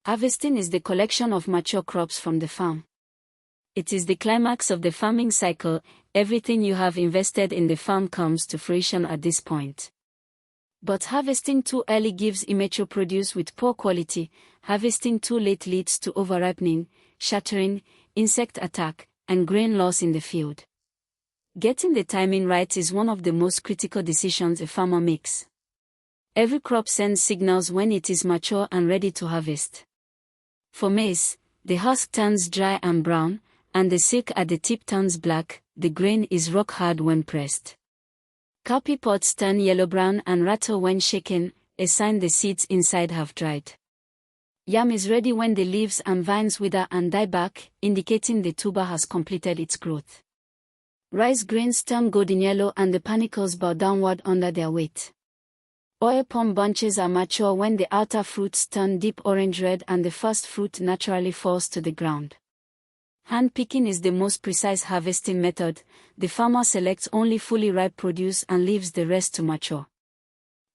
Harvesting is the collection of mature crops from the farm. It is the climax of the farming cycle. Everything you have invested in the farm comes to fruition at this point. But harvesting too early gives immature produce with poor quality. Harvesting too late leads to overripening, shattering, insect attack, and grain loss in the field. Getting the timing right is one of the most critical decisions a farmer makes. Every crop sends signals when it is mature and ready to harvest. For maize, the husk turns dry and brown, and the silk at the tip turns black. The grain is rock hard when pressed. Cowpea pods turn yellow-brown and rattle when shaken, a sign the seeds inside have dried. Yam is ready when the leaves and vines wither and die back, indicating the tuber has completed its growth. Rice grains turn golden yellow and the panicles bow downward under their weight. Oil palm bunches are mature when the outer fruits turn deep orange-red and the first fruit naturally falls to the ground. Hand picking is the most precise harvesting method. The farmer selects only fully ripe produce and leaves the rest to mature.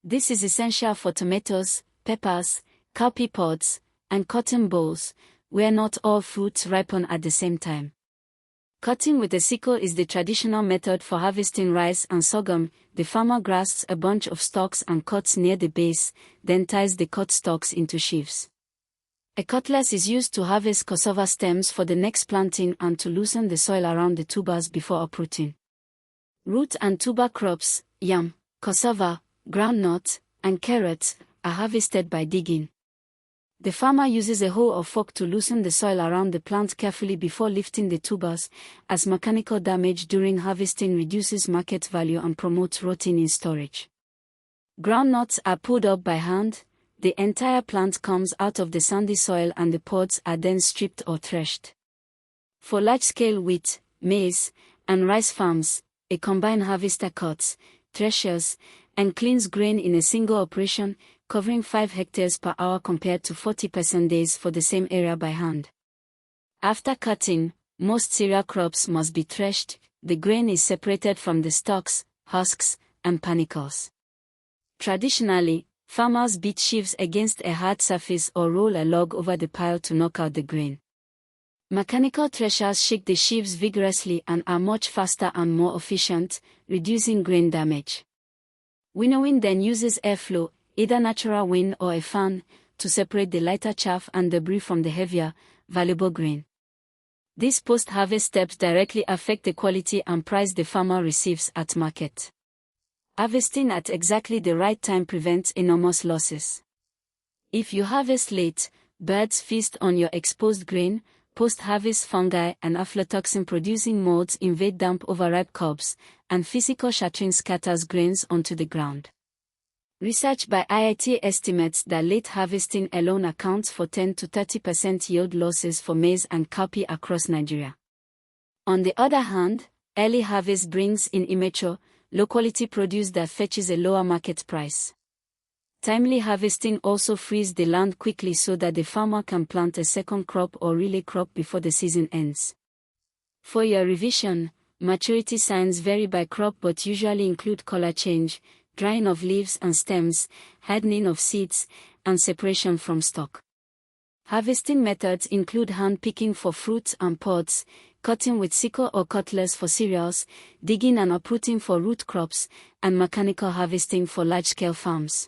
This is essential for tomatoes, peppers, cowpea pods, and cotton bolls, where not all fruits ripen at the same time. Cutting with a sickle is the traditional method for harvesting rice and sorghum. The farmer grasps a bunch of stalks and cuts near the base, then ties the cut stalks into sheaves. A cutlass is used to harvest cassava stems for the next planting and to loosen the soil around the tubers before uprooting. Root and tuber crops, yam, cassava, groundnut, and carrots, are harvested by digging. The farmer uses a hoe or fork to loosen the soil around the plant carefully before lifting the tubers, as mechanical damage during harvesting reduces market value and promotes rotting in storage. Groundnuts are pulled up by hand. The entire plant comes out of the sandy soil and the pods are then stripped or threshed. For large-scale wheat, maize, and rice farms, a combined harvester cuts, threshes, and cleans grain in a single operation, covering 5 hectares per hour compared to 40% days for the same area by hand. After cutting, most cereal crops must be threshed. The grain is separated from the stalks, husks, and panicles. Traditionally, farmers beat sheaves against a hard surface or roll a log over the pile to knock out the grain. Mechanical threshers shake the sheaves vigorously and are much faster and more efficient, reducing grain damage. Winnowing then uses airflow, either natural wind or a fan, to separate the lighter chaff and debris from the heavier, valuable grain. These post-harvest steps directly affect the quality and price the farmer receives at market. Harvesting at exactly the right time prevents enormous losses. If you harvest late, birds feast on your exposed grain. Post-harvest fungi and aflatoxin-producing molds invade damp overripe cobs, and physical shattering scatters grains onto the ground. Research by IIT estimates that late harvesting alone accounts for 10 to 30% yield losses for maize and cowpea across Nigeria. On the other hand, early harvest brings in immature, low-quality produce that fetches a lower market price. Timely harvesting also frees the land quickly so that the farmer can plant a second crop or relay crop before the season ends. For your revision, maturity signs vary by crop but usually include color change, drying of leaves and stems, hardening of seeds, and separation from stalk. Harvesting methods include hand picking for fruits and pods, cutting with sickle or cutlass for cereals, digging and uprooting for root crops, and mechanical harvesting for large-scale farms.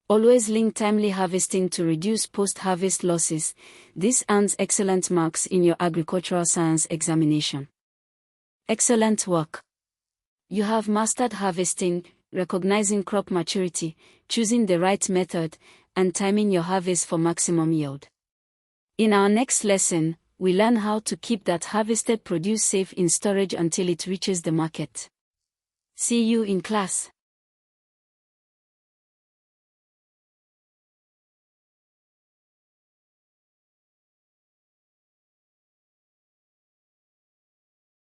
Always link timely harvesting to reduce post-harvest losses. This earns excellent marks in your agricultural science examination. Excellent work. You have mastered harvesting, recognizing crop maturity, choosing the right method, and timing your harvest for maximum yield. In our next lesson, we learn how to keep that harvested produce safe in storage until it reaches the market. See you in class.